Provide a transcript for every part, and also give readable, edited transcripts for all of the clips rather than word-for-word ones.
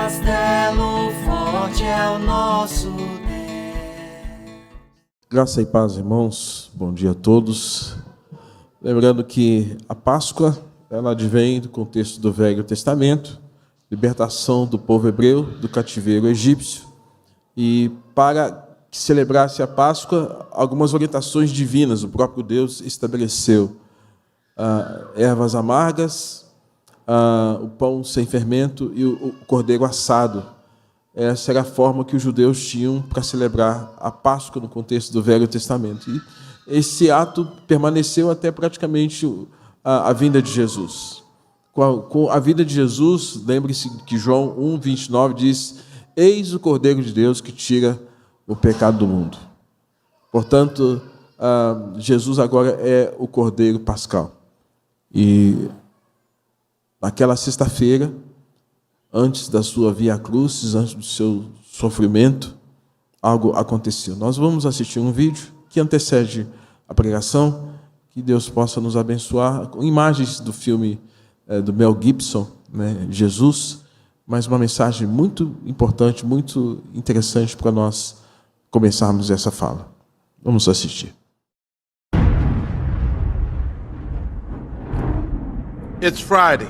castelo forte é o nosso Deus. Graça e paz, irmãos. Bom dia a todos. Lembrando que a Páscoa, ela advém do contexto do Velho Testamento, libertação do povo hebreu do cativeiro egípcio. E para que celebrasse a Páscoa, algumas orientações divinas o próprio Deus estabeleceu. Ervas amargas, o pão sem fermento e o cordeiro assado. Essa era a forma que os judeus tinham para celebrar a Páscoa no contexto do Velho Testamento. E esse ato permaneceu até praticamente a vinda de Jesus. Com a vinda de Jesus, lembre-se que João 1:29 diz: eis o Cordeiro de Deus que tira o pecado do mundo. Portanto, Jesus agora é o Cordeiro Pascal. E naquela sexta-feira, antes da sua via crucis, antes do seu sofrimento, algo aconteceu. Nós vamos assistir um vídeo que antecede a pregação, que Deus possa nos abençoar com imagens do filme do Mel Gibson, né, Jesus, mas uma mensagem muito importante, muito interessante para nós começarmos essa fala. Vamos assistir. It's Friday.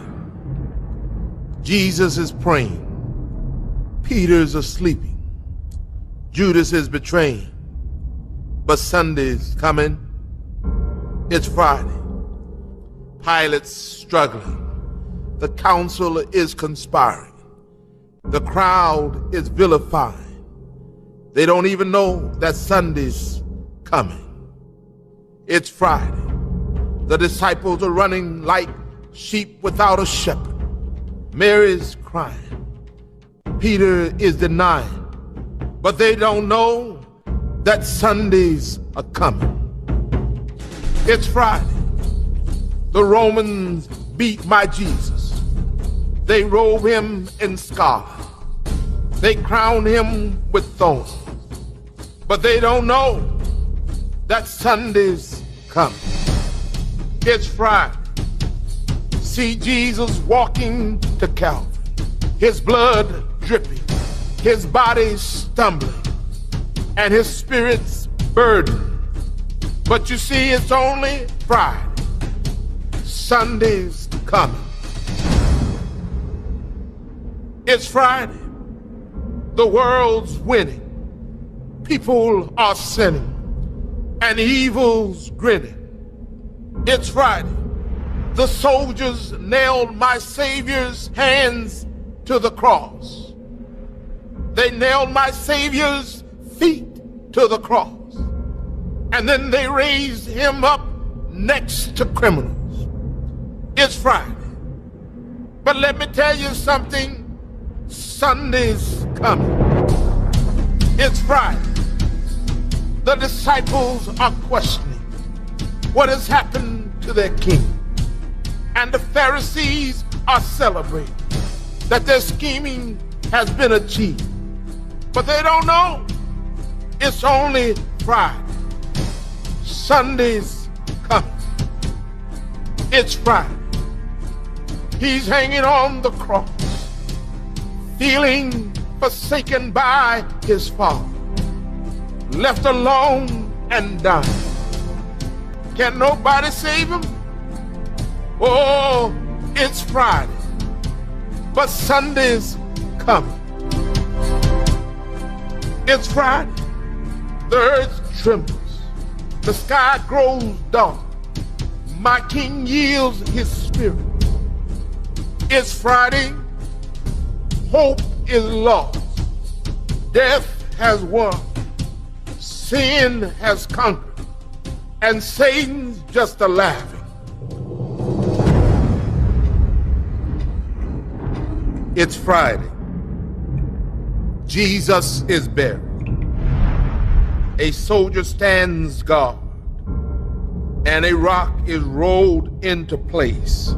Jesus is praying. Peter's asleep. Judas is betraying. But Sunday's coming. It's Friday. Pilate's struggling. The council is conspiring. The crowd is vilifying. They don't even know that Sunday's coming. It's Friday. The disciples are running like sheep without a shepherd. Mary's crying. Peter is denying. But they don't know that Sundays are coming. It's Friday. The Romans beat my Jesus. They robe him in scarlet. They crown him with thorns. But they don't know that Sunday's coming. It's Friday. See Jesus walking to Calvary. His blood dripping. His body stumbling. And his spirit's burdened. But you see, it's only Friday. Sunday's coming. It's Friday. The world's winning. People are sinning. And evil's grinning. It's Friday. The soldiers nailed my Savior's hands to the cross. They nailed my Savior's feet to the cross. And then they raised him up next to criminals. It's Friday. But let me tell you something. Sunday's coming. It's Friday. The disciples are questioning what has happened to their king. And the Pharisees are celebrating that their scheming has been achieved. But they don't know it's only Friday. Sunday's coming. It's Friday. He's hanging on the cross, feeling forsaken by his Father, left alone and dying. Can nobody save him? Oh, it's Friday, but Sunday's coming. It's Friday. The earth trembles. The sky grows dark. My King yields his spirit. It's Friday. Hope is lost. Death has won. Sin has conquered. And Satan's just a laughing. It's Friday. Jesus is buried. A soldier stands guard, and a rock is rolled into place.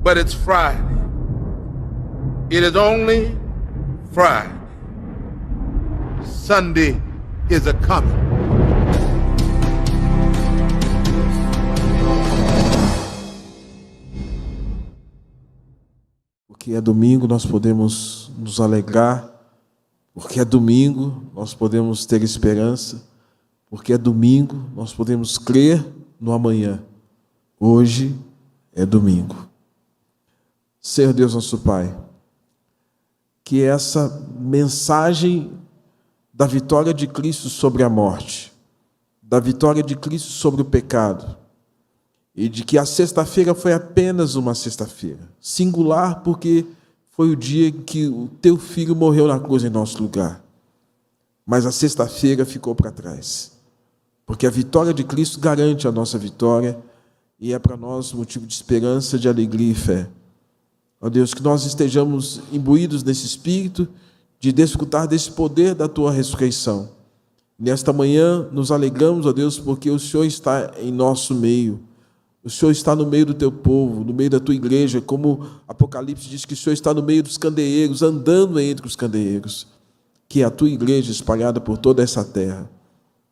But it's Friday. It is only Friday. Sunday is a coming. porque é domingo nós podemos nos alegrar, porque é domingo nós podemos ter esperança, porque é domingo nós podemos crer no amanhã. Hoje é domingo. Senhor Deus nosso Pai, que essa mensagem da vitória de Cristo sobre a morte, da vitória de Cristo sobre o pecado, e de que a sexta-feira foi apenas uma sexta-feira, singular porque foi o dia em que o teu filho morreu na cruz em nosso lugar. Mas a sexta-feira ficou para trás, porque a vitória de Cristo garante a nossa vitória e é para nós motivo de esperança, de alegria e fé. Ó Deus, que nós estejamos imbuídos nesse espírito de desfrutar desse poder da tua ressurreição. Nesta manhã nos alegramos, ó Deus, porque o Senhor está em nosso meio. O Senhor está no meio do teu povo, no meio da tua igreja, como Apocalipse diz que o Senhor está no meio dos candeeiros, andando entre os candeeiros, que é a tua igreja espalhada por toda essa terra.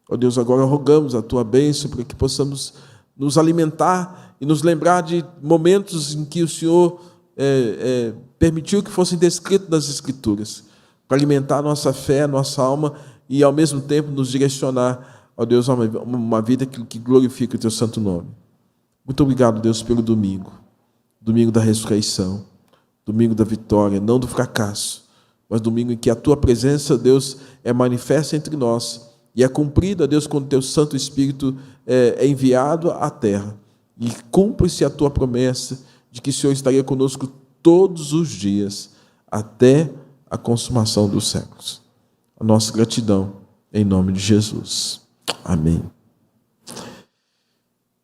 Ó Deus, agora rogamos a tua bênção para que possamos nos alimentar e nos lembrar de momentos em que o Senhor permitiu que fossem descritos nas Escrituras, para alimentar a nossa fé, a nossa alma e, ao mesmo tempo, nos direcionar, ó Deus, a uma vida que glorifique o teu santo nome. Muito obrigado, Deus, pelo domingo, domingo da ressurreição, domingo da vitória, não do fracasso, mas domingo em que a tua presença, Deus, é manifesta entre nós e é cumprida, Deus, quando o teu Santo Espírito é enviado à terra. E cumpre-se a tua promessa de que o Senhor estaria conosco todos os dias, até a consumação dos séculos. A nossa gratidão, em nome de Jesus. Amém.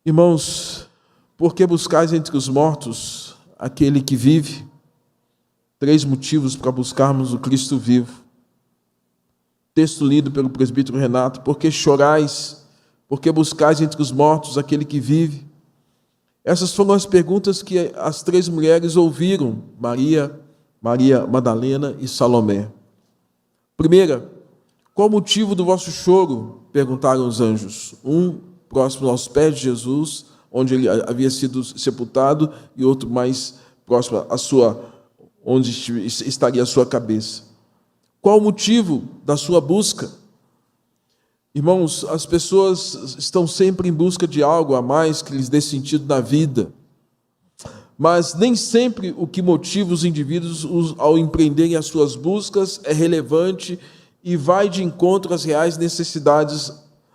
Irmãos, por que buscais entre os mortos aquele que vive? 3 motivos para buscarmos o Cristo vivo. Texto lido pelo presbítero Renato. Por que chorais? Por que buscais entre os mortos aquele que vive? Essas foram as perguntas que as 3 mulheres ouviram, Maria Madalena e Salomé. Primeira, qual o motivo do vosso choro? Perguntaram os anjos. Um próximo aos pés de Jesus, onde ele havia sido sepultado, e outro mais próximo onde estaria a sua cabeça. Qual o motivo da sua busca? Irmãos, as pessoas estão sempre em busca de algo a mais que lhes dê sentido na vida. Mas nem sempre o que motiva os indivíduos ao empreenderem as suas buscas é relevante e vai de encontro às reais necessidades,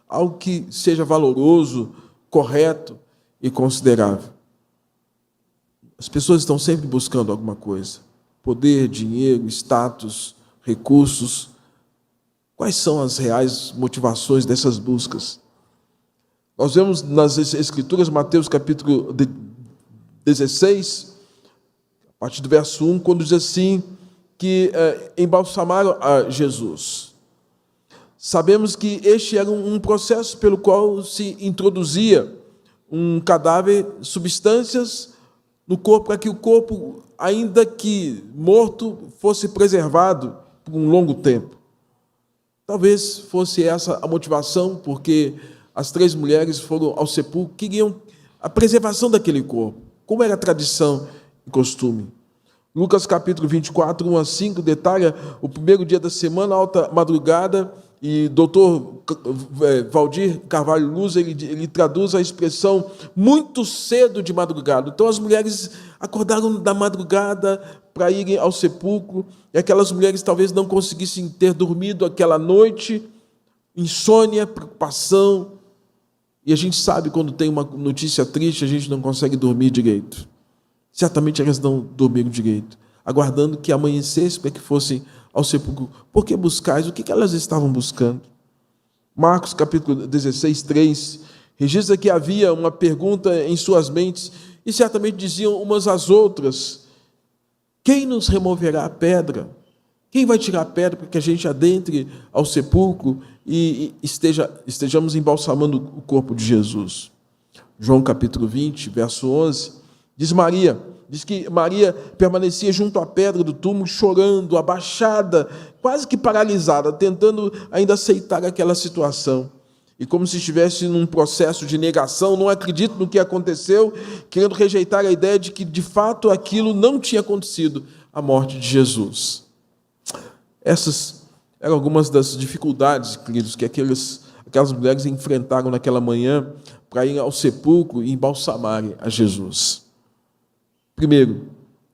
algo que seja valoroso, correto e considerável. As pessoas estão sempre buscando alguma coisa. Poder, dinheiro, status, recursos. Quais são as reais motivações dessas buscas? Nós vemos nas Escrituras, Mateus capítulo 16, a partir do verso 1, quando diz assim, que embalsamaram a Jesus. Sabemos que este era um processo pelo qual se introduzia um cadáver, substâncias no corpo, para que o corpo, ainda que morto, fosse preservado por um longo tempo. Talvez fosse essa a motivação, porque as 3 mulheres foram ao sepulcro, queriam a preservação daquele corpo, como era a tradição e costume. Lucas capítulo 24, 1 a 5, detalha o primeiro dia da semana, alta madrugada, e doutor Valdir Carvalho Luz, ele traduz a expressão muito cedo de madrugada. Então as mulheres acordaram da madrugada para irem ao sepulcro, e aquelas mulheres talvez não conseguissem ter dormido aquela noite, insônia, preocupação, e a gente sabe quando tem uma notícia triste, a gente não consegue dormir direito. Certamente elas não dormiram direito, aguardando que amanhecesse para que fossem ao sepulcro. Por que buscais? O que elas estavam buscando? Marcos capítulo 16, 3, registra que havia uma pergunta em suas mentes, e certamente diziam umas às outras: quem nos removerá a pedra? Quem vai tirar a pedra para que a gente adentre ao sepulcro e estejamos embalsamando o corpo de Jesus? João capítulo 20, verso 11, diz que Maria permanecia junto à pedra do túmulo, chorando, abaixada, quase que paralisada, tentando ainda aceitar aquela situação. E como se estivesse num processo de negação, não acredito no que aconteceu, querendo rejeitar a ideia de que, de fato, aquilo não tinha acontecido. a morte de Jesus. Essas eram algumas das dificuldades, queridos, que aquelas mulheres enfrentaram naquela manhã para ir ao sepulcro e embalsamarem a Jesus. Primeiro,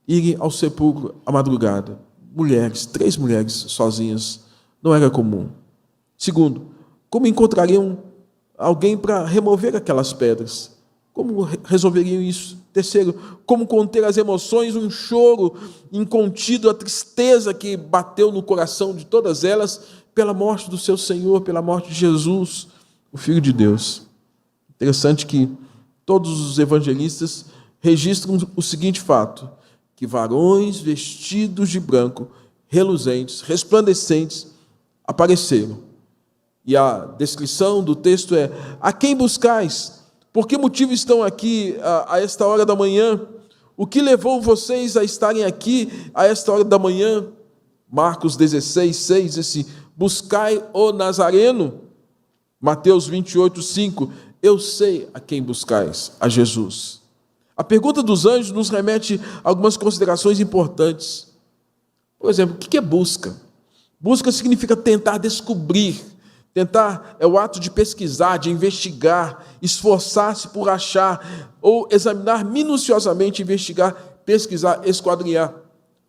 irem ao sepulcro à madrugada. Mulheres, 3 mulheres sozinhas, não era comum. Segundo, como encontrariam alguém para remover aquelas pedras? Como resolveriam isso? Terceiro, como conter as emoções, um choro incontido, a tristeza que bateu no coração de todas elas pela morte do seu Senhor, pela morte de Jesus, o Filho de Deus. Interessante que todos os evangelistas registram o seguinte fato, que varões vestidos de branco, reluzentes, resplandecentes, apareceram. E a descrição do texto é: a quem buscais? Por que motivo estão aqui a esta hora da manhã? O que levou vocês a estarem aqui a esta hora da manhã? Marcos 16, 6, esse buscai o Nazareno. Mateus 28, 5, eu sei a quem buscais, a Jesus. A pergunta dos anjos nos remete a algumas considerações importantes. Por exemplo, o que é busca? Busca significa tentar descobrir. Tentar é o ato de pesquisar, de investigar, esforçar-se por achar ou examinar minuciosamente, investigar, pesquisar, esquadrinhar.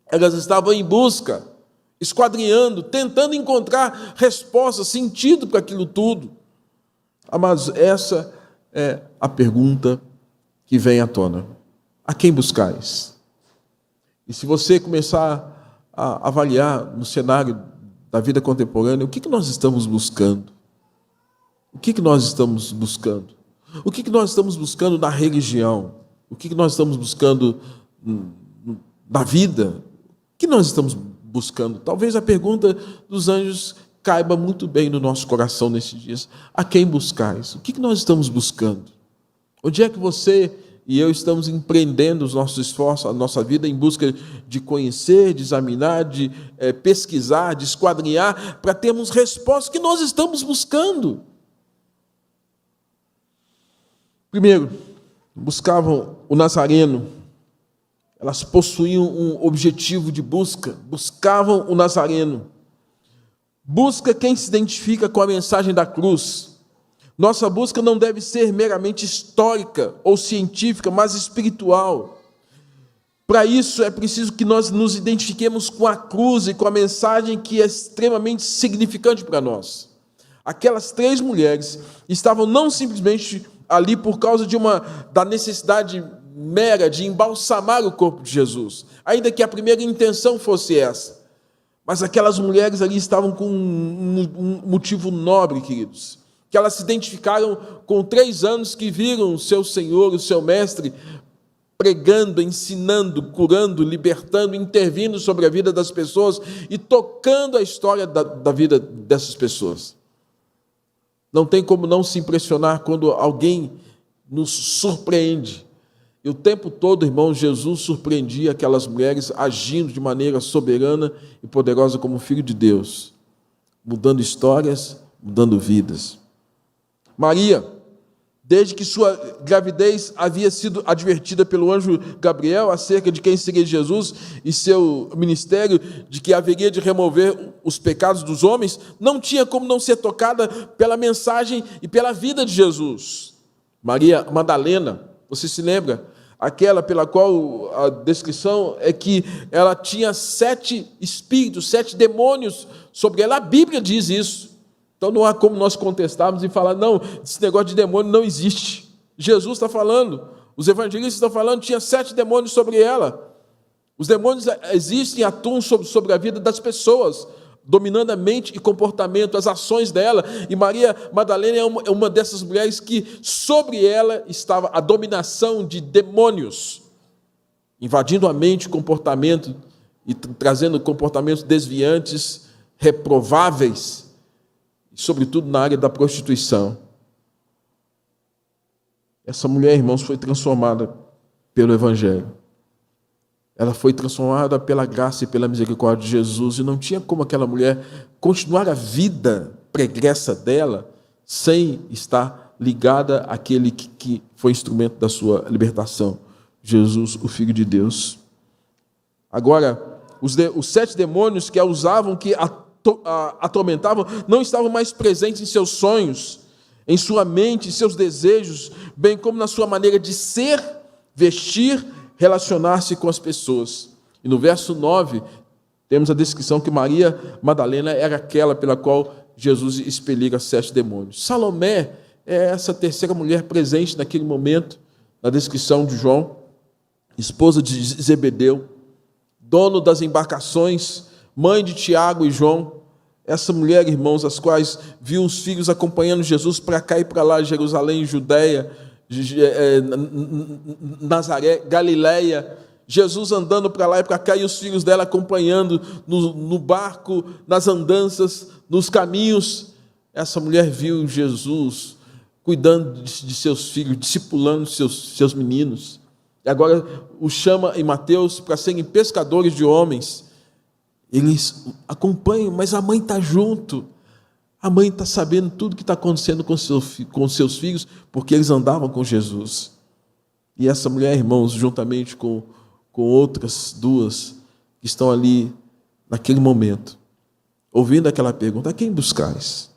Elas estavam em busca, esquadrinhando, tentando encontrar resposta, sentido para aquilo tudo. Mas essa é a pergunta que vem à tona. A quem buscais? E se você começar a avaliar no cenário da vida contemporânea, o que nós estamos buscando? O que nós estamos buscando? O que nós estamos buscando na religião? O que nós estamos buscando na vida? O que nós estamos buscando? Talvez a pergunta dos anjos caiba muito bem no nosso coração nesses dias. A quem buscais? O que nós estamos buscando? Onde é que você e eu estamos empreendendo os nossos esforços, a nossa vida em busca de conhecer, de examinar, de pesquisar, de esquadrinhar, para termos respostas que nós estamos buscando? Primeiro, buscavam o Nazareno. Elas possuíam um objetivo de busca, buscavam o Nazareno. Busca quem se identifica com a mensagem da cruz. Nossa busca não deve ser meramente histórica ou científica, mas espiritual. Para isso é preciso que nós nos identifiquemos com a cruz e com a mensagem que é extremamente significante para nós. Aquelas 3 mulheres estavam não simplesmente ali por causa da necessidade mera de embalsamar o corpo de Jesus, ainda que a primeira intenção fosse essa. Mas aquelas mulheres ali estavam com um motivo nobre, queridos, que elas se identificaram com 3 anos que viram o seu Senhor, o seu Mestre, pregando, ensinando, curando, libertando, intervindo sobre a vida das pessoas e tocando a história da vida dessas pessoas. Não tem como não se impressionar quando alguém nos surpreende. E o tempo todo, irmão, Jesus surpreendia aquelas mulheres agindo de maneira soberana e poderosa como Filho de Deus, mudando histórias, mudando vidas. Maria, desde que sua gravidez havia sido advertida pelo anjo Gabriel acerca de quem seria Jesus e seu ministério, de que haveria de remover os pecados dos homens, não tinha como não ser tocada pela mensagem e pela vida de Jesus. Maria Madalena, você se lembra? Aquela pela qual a descrição é que ela tinha 7 espíritos, 7 demônios sobre ela. A Bíblia diz isso. Então não há como nós contestarmos e falar, não, esse negócio de demônio não existe. Jesus está falando, os evangelistas estão falando, tinha 7 demônios sobre ela. Os demônios existem e atuam sobre a vida das pessoas, dominando a mente e comportamento, as ações dela. E Maria Madalena é uma dessas mulheres que sobre ela estava a dominação de demônios, invadindo a mente, comportamento e trazendo comportamentos desviantes, reprováveis, sobretudo na área da prostituição. Essa mulher, irmãos, foi transformada pelo Evangelho. Ela foi transformada pela graça e pela misericórdia de Jesus, e não tinha como aquela mulher continuar a vida pregressa dela sem estar ligada àquele que foi instrumento da sua libertação, Jesus, o Filho de Deus. Agora, Os 7 demônios que a usavam, que a atormentavam, não estavam mais presentes em seus sonhos, em sua mente, em seus desejos, bem como na sua maneira de ser, vestir, relacionar-se com as pessoas. E no verso 9, temos a descrição que Maria Madalena era aquela pela qual Jesus expelia 7 demônios. Salomé é essa terceira mulher presente naquele momento, na descrição de João, esposa de Zebedeu, dono das embarcações, mãe de Tiago e João. Essa mulher, irmãos, as quais viu os filhos acompanhando Jesus para cá e para lá, Jerusalém, Judeia, Nazaré, Galileia, Jesus andando para lá e para cá e os filhos dela acompanhando no barco, nas andanças, nos caminhos. Essa mulher viu Jesus cuidando de seus filhos, discipulando seus meninos. E agora os chama em Mateus para serem pescadores de homens. Eles acompanham, mas a mãe está junto. A mãe está sabendo tudo que está acontecendo com seus filhos, porque eles andavam com Jesus. E essa mulher, irmãos, juntamente com outras 2 que estão ali naquele momento, ouvindo aquela pergunta: a quem buscais?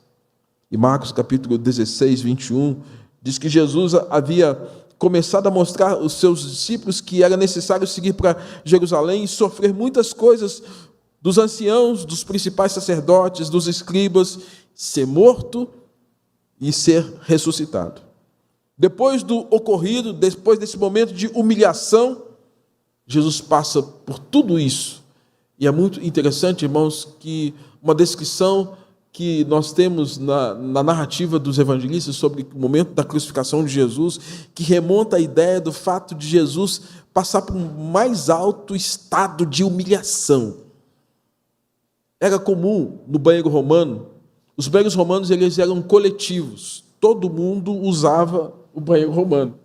E Marcos capítulo 16, 21, diz que Jesus havia começado a mostrar aos seus discípulos que era necessário seguir para Jerusalém e sofrer muitas coisas dos anciãos, dos principais sacerdotes, dos escribas, ser morto e ser ressuscitado. Depois do ocorrido, depois desse momento de humilhação, Jesus passa por tudo isso. E é muito interessante, irmãos, que uma descrição que nós temos na narrativa dos evangelistas sobre o momento da crucificação de Jesus, que remonta à ideia do fato de Jesus passar por um mais alto estado de humilhação. Era comum no banheiro romano, os banheiros romanos eles eram coletivos, todo mundo usava o banheiro romano.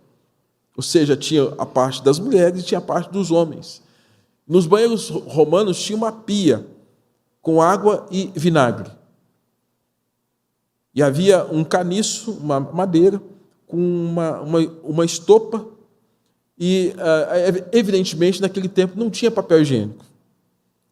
Ou seja, tinha a parte das mulheres e tinha a parte dos homens. Nos banheiros romanos tinha uma pia com água e vinagre. E havia um caniço, uma madeira, com uma estopa, e, evidentemente, naquele tempo não tinha papel higiênico.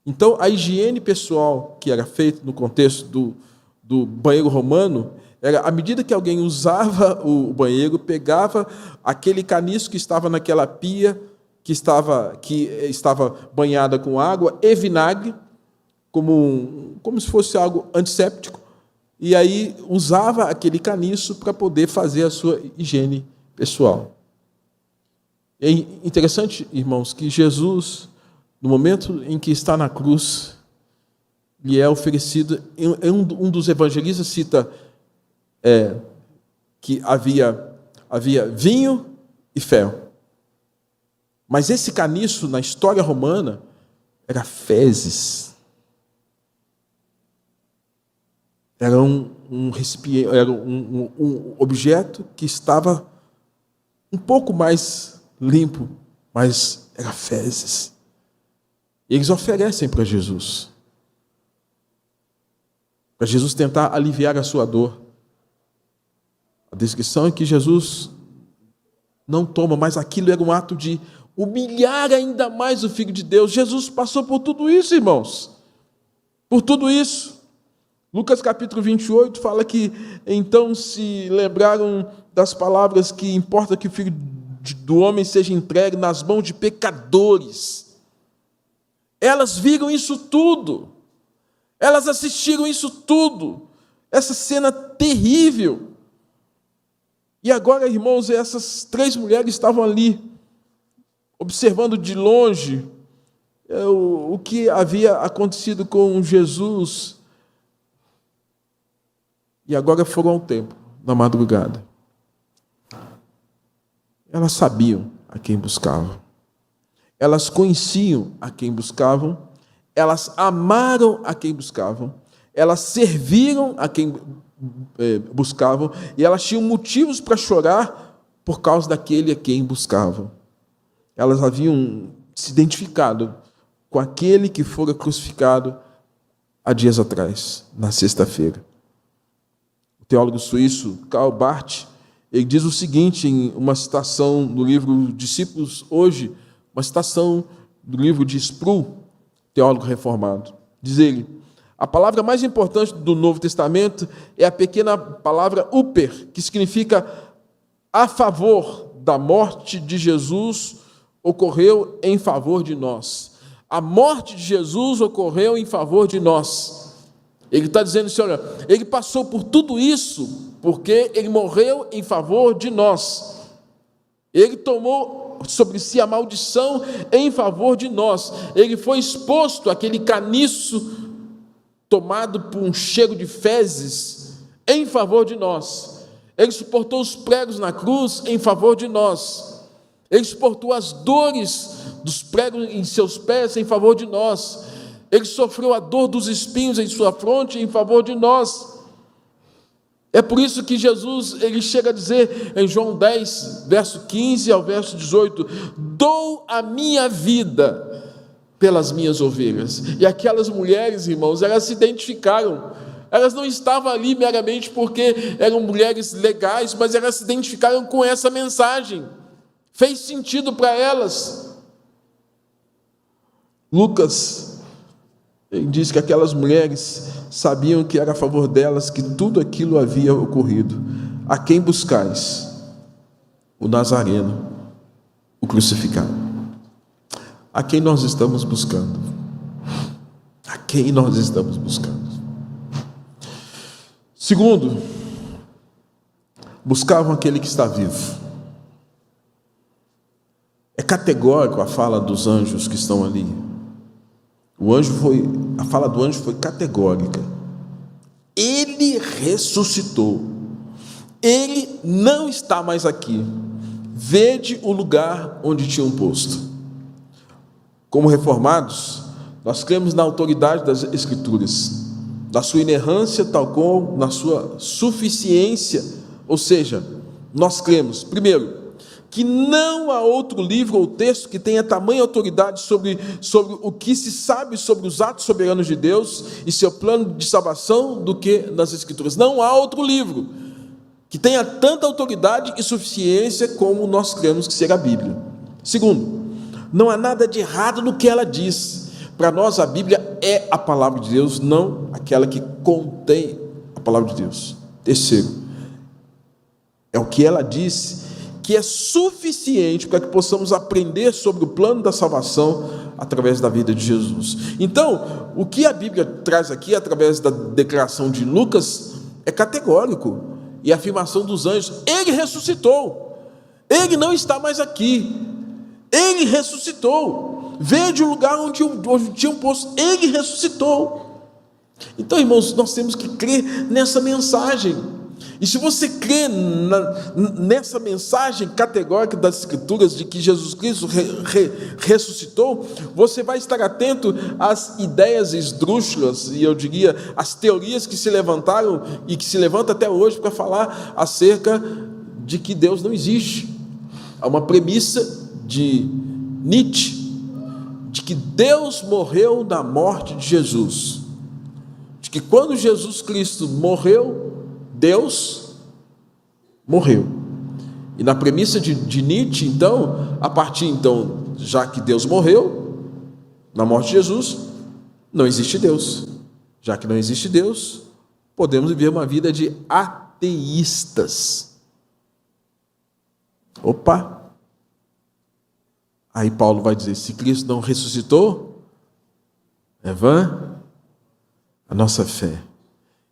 Então, a higiene pessoal que era feita no contexto do banheiro romano era, à medida que alguém usava o banheiro, pegava aquele caniço que estava naquela pia, que estava banhada com água e vinagre, como se fosse algo antisséptico, e aí usava aquele caniço para poder fazer a sua higiene pessoal. É interessante, irmãos, que Jesus, no momento em que está na cruz, lhe é oferecido, um dos evangelistas cita que havia vinho e fel. Mas esse caniço, na história romana, era fezes. Era um recipiente, era um objeto que estava um pouco mais limpo, mas era fezes. E eles oferecem para Jesus tentar aliviar a sua dor. A descrição é que Jesus não toma, mas aquilo era um ato de humilhar ainda mais o Filho de Deus. Jesus passou por tudo isso, irmãos. Por tudo isso. Lucas capítulo 28 fala que então se lembraram das palavras que importa que o Filho do Homem seja entregue nas mãos de pecadores. Elas viram isso tudo. Elas assistiram isso tudo. Essa cena terrível. E agora, irmãos, essas 3 mulheres estavam ali, observando de longe o que havia acontecido com Jesus. E agora foram ao templo, na madrugada. Elas sabiam a quem buscavam. Elas conheciam a quem buscavam. Elas amaram a quem buscavam. Elas serviram a quem buscavam. E elas tinham motivos para chorar por causa daquele a quem buscavam. Elas haviam se identificado com aquele que fora crucificado há dias atrás, na sexta-feira. O teólogo suíço Karl Barth, ele diz o seguinte em uma citação no livro Discípulos Hoje, uma citação do livro de Sproul, teólogo reformado. Diz ele: a palavra mais importante do Novo Testamento é a pequena palavra uper, que significa a favor da morte de Jesus ocorreu em favor de nós. A morte de Jesus ocorreu em favor de nós. Ele está dizendo assim, olha, ele passou por tudo isso porque ele morreu em favor de nós. Ele tomou sobre si a maldição em favor de nós. Ele foi exposto àquele caniço tomado por um cheiro de fezes em favor de nós. Ele suportou os pregos na cruz em favor de nós. Ele suportou as dores dos pregos em seus pés em favor de nós. Ele sofreu a dor dos espinhos em sua fronte em favor de nós. É por isso que Jesus, ele chega a dizer em João 10, verso 15 ao verso 18, dou a minha vida pelas minhas ovelhas. E aquelas mulheres, irmãos, elas se identificaram. Elas não estavam ali meramente porque eram mulheres legais, mas elas se identificaram com essa mensagem. Fez sentido para elas. Lucas, ele diz que aquelas mulheres sabiam que era a favor delas que tudo aquilo havia ocorrido. A quem buscais? O Nazareno, o crucificado. A quem nós estamos buscando? A quem nós estamos buscando? Segundo, buscavam aquele que está vivo. É categórico a fala dos anjos que estão ali. A fala do anjo foi categórica. Ele ressuscitou. Ele não está mais aqui. Vede o lugar onde tinham posto. Como reformados, nós cremos na autoridade das Escrituras, na sua inerrância, tal como na sua suficiência. Ou seja, nós cremos, primeiro, que não há outro livro ou texto que tenha tamanha autoridade sobre o que se sabe sobre os atos soberanos de Deus e seu plano de salvação do que nas Escrituras. Não há outro livro que tenha tanta autoridade e suficiência como nós cremos que seja a Bíblia. Segundo, não há nada de errado no que ela diz. Para nós, a Bíblia é a palavra de Deus, não aquela que contém a palavra de Deus. Terceiro, é o que ela diz que é suficiente para que possamos aprender sobre o plano da salvação através da vida de Jesus. Então, o que a Bíblia traz aqui, através da declaração de Lucas, é categórico. E a afirmação dos anjos, ele ressuscitou. Ele não está mais aqui. Ele ressuscitou. Vede o lugar onde tinham posto. Ele ressuscitou. Então, irmãos, nós temos que crer nessa mensagem. E se você crê nessa mensagem categórica das Escrituras de que Jesus Cristo ressuscitou, você vai estar atento às ideias esdrúxulas, e eu diria, às teorias que se levantaram e que se levantam até hoje para falar acerca de que Deus não existe. Há uma premissa de Nietzsche, de que Deus morreu na morte de Jesus, de que quando Jesus Cristo morreu, Deus morreu. E na premissa de Nietzsche, então, a partir então, já que Deus morreu na morte de Jesus, não existe Deus. Já que não existe Deus, podemos viver uma vida de ateístas. Opa! Aí Paulo vai dizer, se Cristo não ressuscitou, é vã a nossa fé,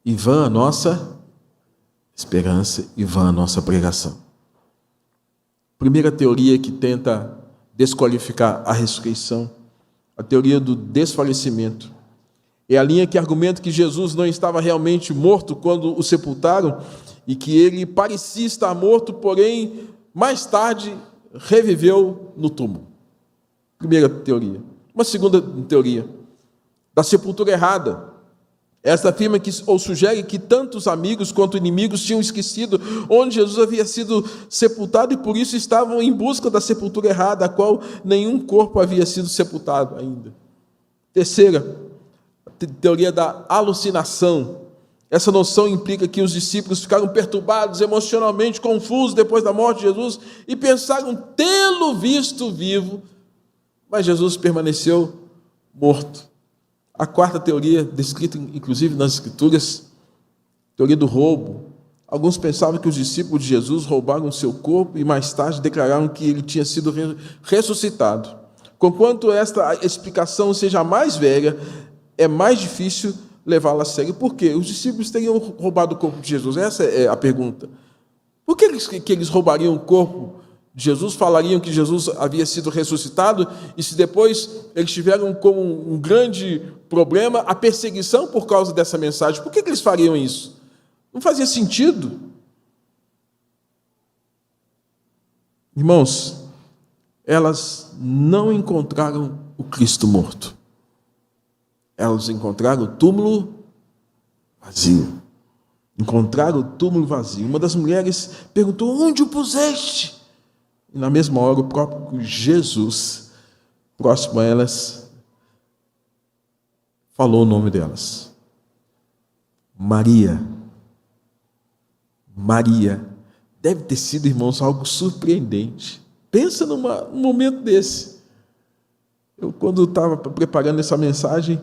e vã a nossa esperança, e vã a nossa pregação. Primeira teoria que tenta desqualificar a ressurreição, a teoria do desfalecimento. É a linha que argumenta que Jesus não estava realmente morto quando o sepultaram e que ele parecia estar morto, porém, mais tarde, reviveu no túmulo. Primeira teoria. Uma segunda teoria, da sepultura errada. Esta afirma ou sugere que tanto os amigos quanto inimigos tinham esquecido onde Jesus havia sido sepultado e por isso estavam em busca da sepultura errada, a qual nenhum corpo havia sido sepultado ainda. Terceira, a teoria da alucinação. Essa noção implica que os discípulos ficaram perturbados, emocionalmente confusos depois da morte de Jesus e pensaram tê-lo visto vivo, mas Jesus permaneceu morto. A quarta teoria, descrita inclusive nas Escrituras, teoria do roubo. Alguns pensavam que os discípulos de Jesus roubaram o seu corpo e mais tarde declararam que ele tinha sido ressuscitado. Conquanto esta explicação seja mais velha, é mais difícil levá-la a sério. Por quê? Os discípulos teriam roubado o corpo de Jesus? Essa é a pergunta. Por que eles roubariam o corpo de Jesus? Falariam que Jesus havia sido ressuscitado, e se depois eles tiveram como um grande problema a perseguição por causa dessa mensagem, por que eles fariam isso? Não fazia sentido. Irmãos, elas não encontraram o Cristo morto. Elas encontraram o túmulo vazio. Encontraram o túmulo vazio. Uma das mulheres perguntou: onde o puseste? E na mesma hora o próprio Jesus, próximo a elas, falou o nome delas. Maria. Maria. Deve ter sido, irmãos, algo surpreendente. Pensa num momento desse. Eu, quando estava preparando essa mensagem,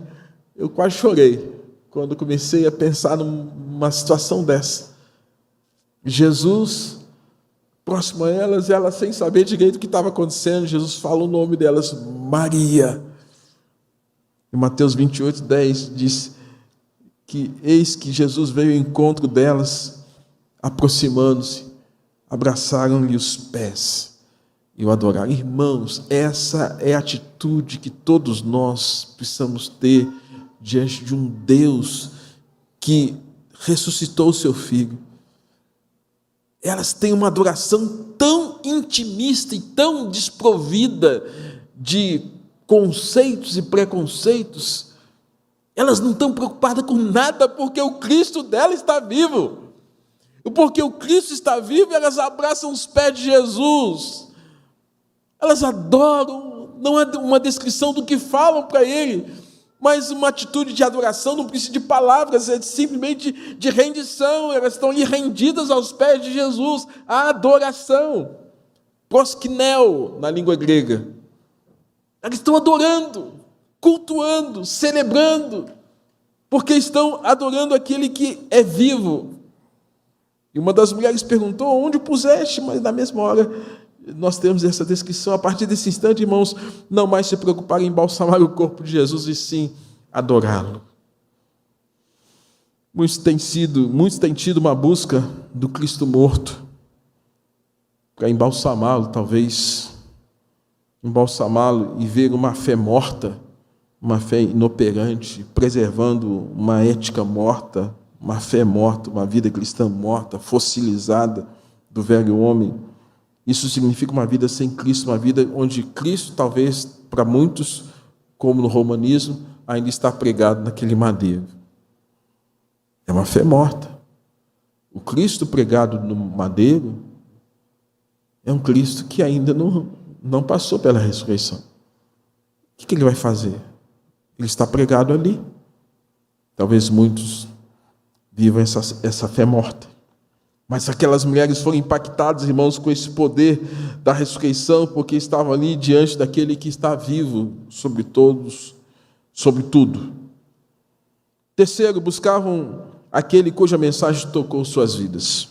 eu quase chorei quando comecei a pensar numa situação dessa. Jesus, próximo a elas, ela sem saber direito o que estava acontecendo, Jesus fala o nome delas, Maria. Em Mateus 28:10 diz que eis que Jesus veio ao encontro delas, aproximando-se, abraçaram-lhe os pés e o adoraram. Irmãos, essa é a atitude que todos nós precisamos ter diante de um Deus que ressuscitou o seu Filho. Elas têm uma adoração tão intimista e tão desprovida de conceitos e preconceitos. Elas não estão preocupadas com nada, porque o Cristo dela está vivo. E porque o Cristo está vivo, elas abraçam os pés de Jesus. Elas adoram, não é uma descrição do que falam para Ele, mas uma atitude de adoração, não precisa de palavras, é simplesmente de rendição. Elas estão ali rendidas aos pés de Jesus. A adoração, proskineo na língua grega. Elas estão adorando, cultuando, celebrando, porque estão adorando aquele que é vivo. E uma das mulheres perguntou: onde o puseste? Mas na mesma hora nós temos essa descrição. A partir desse instante, irmãos, não mais se preocupar em embalsamar o corpo de Jesus, e sim adorá-lo. Muitos têm tido uma busca do Cristo morto para embalsamá-lo, talvez embalsamá-lo e ver uma fé morta, uma fé inoperante, preservando uma ética morta, uma fé morta, uma vida cristã morta, fossilizada do velho homem. Isso significa uma vida sem Cristo, uma vida onde Cristo, talvez, para muitos, como no romanismo, ainda está pregado naquele madeiro. É uma fé morta. O Cristo pregado no madeiro é um Cristo que ainda não passou pela ressurreição. O que ele vai fazer? Ele está pregado ali. Talvez muitos vivam essa fé morta. Mas aquelas mulheres foram impactadas, irmãos, com esse poder da ressurreição, porque estavam ali diante daquele que está vivo sobre todos, sobre tudo. Terceiro, buscavam aquele cuja mensagem tocou suas vidas.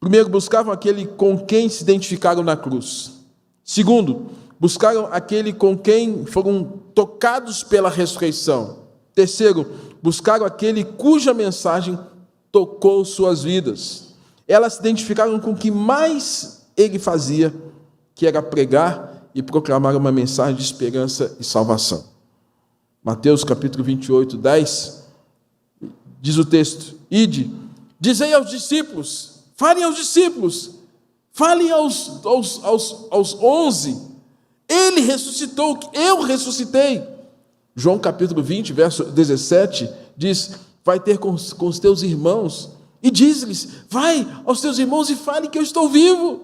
Primeiro, buscavam aquele com quem se identificaram na cruz. Segundo, buscaram aquele com quem foram tocados pela ressurreição. Terceiro, buscaram aquele cuja mensagem tocou suas vidas. Elas se identificaram com o que mais ele fazia, que era pregar e proclamar uma mensagem de esperança e salvação. Mateus capítulo 28:10, diz o texto: Ide, dizei aos discípulos, falem aos 11, ele ressuscitou, eu ressuscitei. João capítulo 20, verso 17, diz: vai ter com os teus irmãos e diz-lhes, vai aos teus irmãos e fale que eu estou vivo.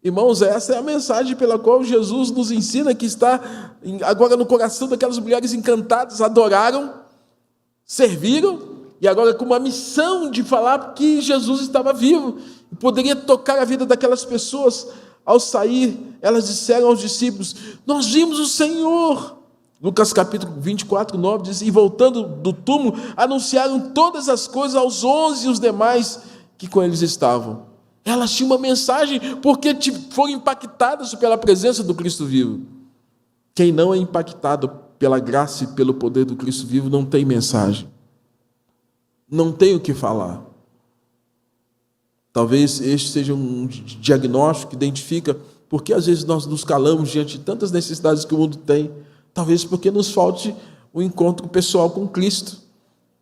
Irmãos, essa é a mensagem pela qual Jesus nos ensina, que está agora no coração daquelas mulheres encantadas, adoraram, serviram, e agora com uma missão de falar que Jesus estava vivo, e poderia tocar a vida daquelas pessoas. Ao sair, elas disseram aos discípulos: nós vimos o Senhor. Lucas capítulo 24, 9 diz: e voltando do túmulo, anunciaram todas as coisas aos 11 e os demais que com eles estavam. Elas tinham uma mensagem porque foram impactadas pela presença do Cristo vivo. Quem não é impactado pela graça e pelo poder do Cristo vivo não tem mensagem, não tem o que falar. Talvez este seja um diagnóstico que identifica por que às vezes nós nos calamos diante de tantas necessidades que o mundo tem. Talvez porque nos falte o encontro pessoal com Cristo.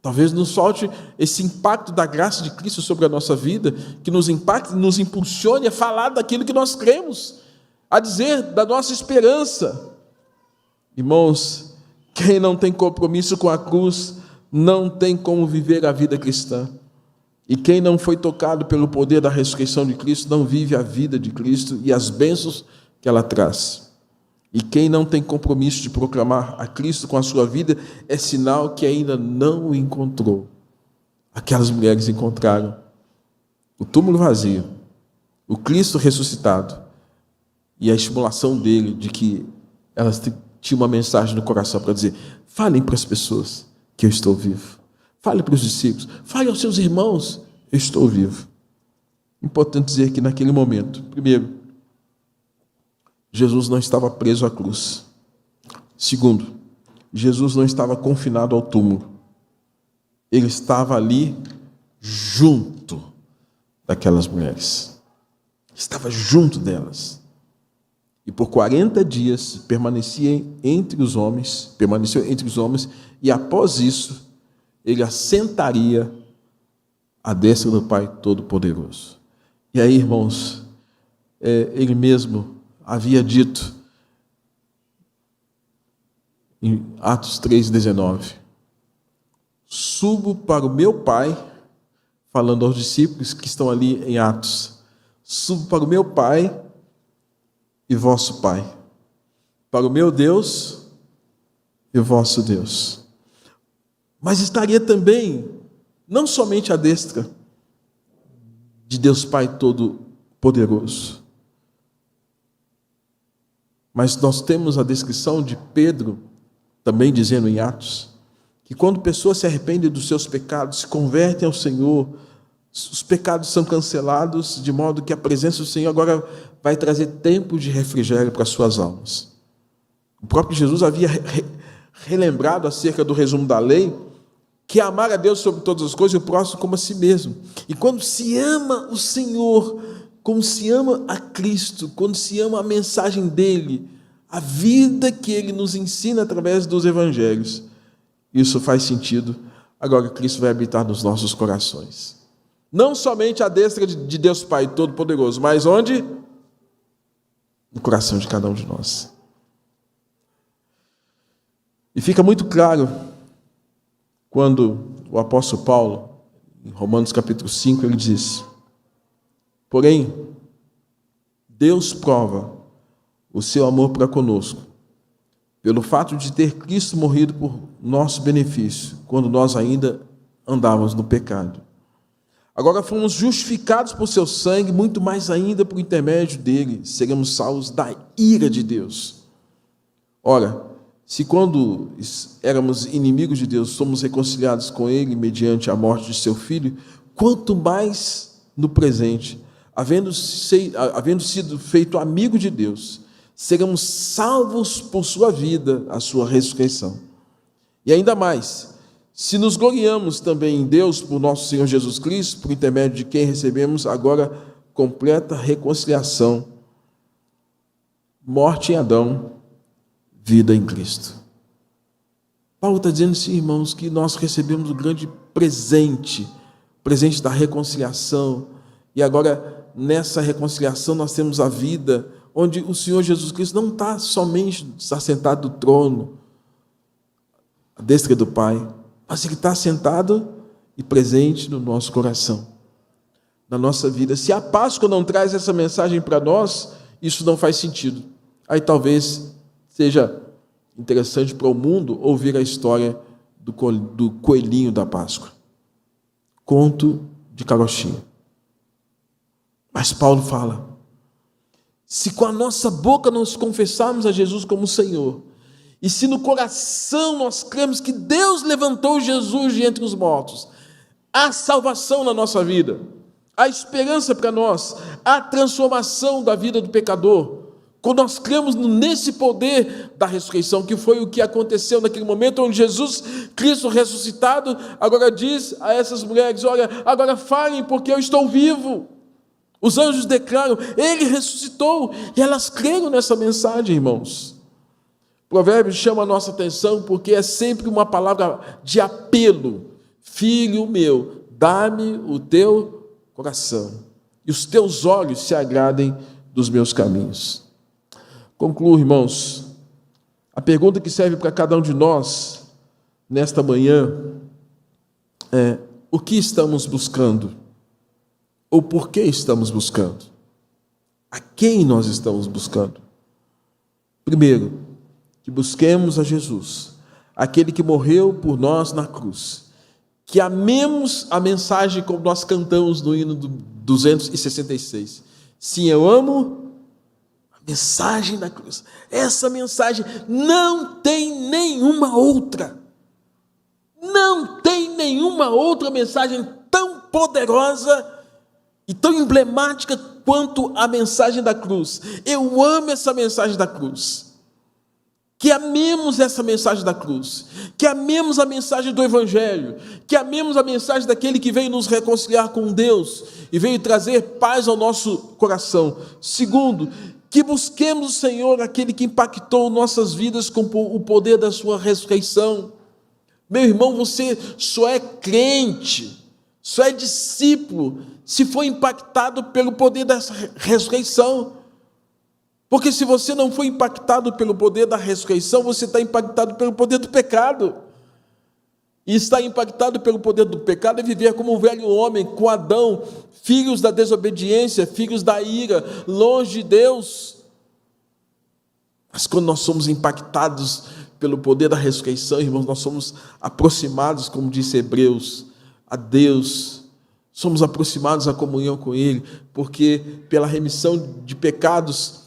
Talvez nos falte esse impacto da graça de Cristo sobre a nossa vida, que nos impacte, nos impulsione a falar daquilo que nós cremos, a dizer da nossa esperança. Irmãos, quem não tem compromisso com a cruz, não tem como viver a vida cristã. E quem não foi tocado pelo poder da ressurreição de Cristo, não vive a vida de Cristo e as bênçãos que ela traz. E quem não tem compromisso de proclamar a Cristo com a sua vida, é sinal que ainda não o encontrou. Aquelas mulheres encontraram o túmulo vazio, o Cristo ressuscitado, e a estimulação dele de que elas tinham uma mensagem no coração para dizer: falem para as pessoas que eu estou vivo. Fale para os discípulos, fale aos seus irmãos, eu estou vivo. Importante dizer que naquele momento, primeiro, Jesus não estava preso à cruz. Segundo, Jesus não estava confinado ao túmulo. Ele estava ali junto daquelas mulheres. Estava junto delas. E por 40 dias permaneceu entre os homens, e após isso, ele assentaria à destra do Pai Todo-Poderoso. E aí, irmãos, ele mesmo havia dito em Atos 3,19: subo para o meu Pai, falando aos discípulos que estão ali em Atos, subo para o meu Pai e vosso Pai, para o meu Deus e vosso Deus. Mas estaria também, não somente à destra de Deus Pai Todo-Poderoso, mas nós temos a descrição de Pedro, também dizendo em Atos, que quando pessoas se arrependem dos seus pecados, se convertem ao Senhor, os pecados são cancelados, de modo que a presença do Senhor agora vai trazer tempo de refrigério para as suas almas. O próprio Jesus havia relembrado acerca do resumo da lei, que é amar a Deus sobre todas as coisas e o próximo como a si mesmo. E quando se ama o Senhor, como se ama a Cristo, quando se ama a mensagem dele, a vida que ele nos ensina através dos evangelhos, isso faz sentido. Agora Cristo vai habitar nos nossos corações. Não somente à destra de Deus Pai Todo-Poderoso, mas onde? No coração de cada um de nós. E fica muito claro quando o apóstolo Paulo, em Romanos capítulo 5, ele diz: porém, Deus prova o seu amor para conosco, pelo fato de ter Cristo morrido por nosso benefício, quando nós ainda andávamos no pecado. Agora fomos justificados por seu sangue, muito mais ainda por intermédio dele, seremos salvos da ira de Deus. Ora, se quando éramos inimigos de Deus, somos reconciliados com ele mediante a morte de seu Filho, quanto mais no presente, havendo sido feito amigo de Deus, seremos salvos por sua vida, a sua ressurreição. E ainda mais, se nos gloriamos também em Deus por nosso Senhor Jesus Cristo, por intermédio de quem recebemos agora completa reconciliação, morte em Adão, vida em Cristo. Paulo está dizendo assim, irmãos, que nós recebemos o grande presente da reconciliação, e agora nessa reconciliação nós temos a vida, onde o Senhor Jesus Cristo não está somente assentado no trono, à destra do Pai, mas Ele está sentado e presente no nosso coração, na nossa vida. Se a Páscoa não traz essa mensagem para nós, isso não faz sentido. Aí talvez seja interessante para o mundo ouvir a história do coelhinho da Páscoa. Conto de carochinha. Mas Paulo fala: se com a nossa boca nós confessarmos a Jesus como Senhor, E se no coração nós cremos que Deus levantou Jesus de entre os mortos, há salvação na nossa vida, há esperança para nós, há transformação da vida do pecador. Quando nós cremos nesse poder da ressurreição, que foi o que aconteceu naquele momento onde Jesus Cristo ressuscitado, agora diz a essas mulheres: olha, agora falem porque eu estou vivo. Os anjos declaram, ele ressuscitou, e elas creram nessa mensagem, irmãos. Provérbios chama a nossa atenção porque é sempre uma palavra de apelo. Filho meu, dá-me o teu coração, e os teus olhos se agradem dos meus caminhos. Concluo, irmãos, a pergunta que serve para cada um de nós nesta manhã é: o que estamos buscando? Ou por que estamos buscando? A quem nós estamos buscando? Primeiro, que busquemos a Jesus, aquele que morreu por nós na cruz, que amemos a mensagem como nós cantamos no hino 266. Sim, eu amo mensagem da cruz. Essa mensagem não tem nenhuma outra. Não tem nenhuma outra mensagem tão poderosa e tão emblemática quanto a mensagem da cruz. Eu amo essa mensagem da cruz. Que amemos essa mensagem da cruz. Que amemos a mensagem do Evangelho. Que amemos a mensagem daquele que veio nos reconciliar com Deus e veio trazer paz ao nosso coração. Segundo, que busquemos o Senhor, aquele que impactou nossas vidas com o poder da sua ressurreição. Meu irmão, você só é crente, só é discípulo, se for impactado pelo poder dessa ressurreição. Porque se você não for impactado pelo poder da ressurreição, você está impactado pelo poder do pecado. E estar impactado pelo poder do pecado é viver como um velho homem, com Adão, filhos da desobediência, filhos da ira, longe de Deus. Mas quando nós somos impactados pelo poder da ressurreição, irmãos, nós somos aproximados, como disse Hebreus, a Deus. Somos aproximados à comunhão com Ele, porque pela remissão de pecados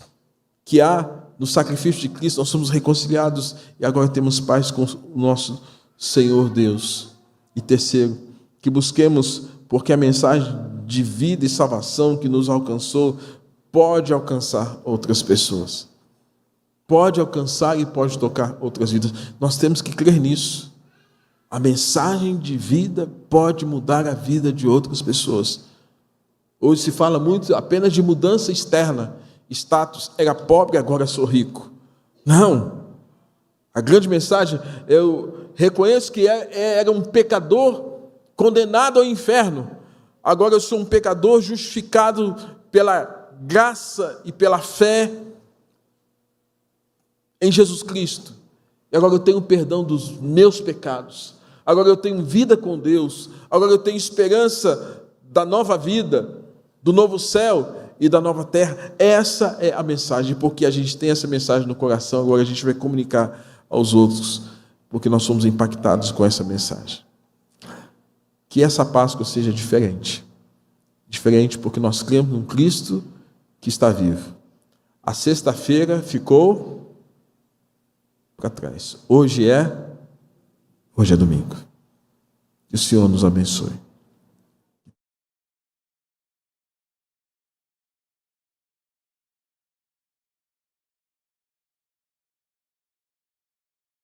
que há no sacrifício de Cristo, nós somos reconciliados e agora temos paz com o nosso Senhor Deus. E terceiro, que busquemos, porque a mensagem de vida e salvação que nos alcançou pode alcançar outras pessoas. Pode alcançar e pode tocar outras vidas. Nós temos que crer nisso. A mensagem de vida pode mudar a vida de outras pessoas. Hoje se fala muito apenas de mudança externa. Status, era pobre, agora sou rico. Não. A grande mensagem, eu reconheço que era um pecador condenado ao inferno. Agora eu sou um pecador justificado pela graça e pela fé em Jesus Cristo. E agora eu tenho perdão dos meus pecados. Agora eu tenho vida com Deus. Agora eu tenho esperança da nova vida, do novo céu e da nova terra. Essa é a mensagem, porque a gente tem essa mensagem no coração, agora a gente vai comunicar aos outros, porque nós somos impactados com essa mensagem. Que essa Páscoa seja diferente. Diferente porque nós cremos num Cristo que está vivo. A sexta-feira ficou para trás. Hoje é domingo. Que o Senhor nos abençoe.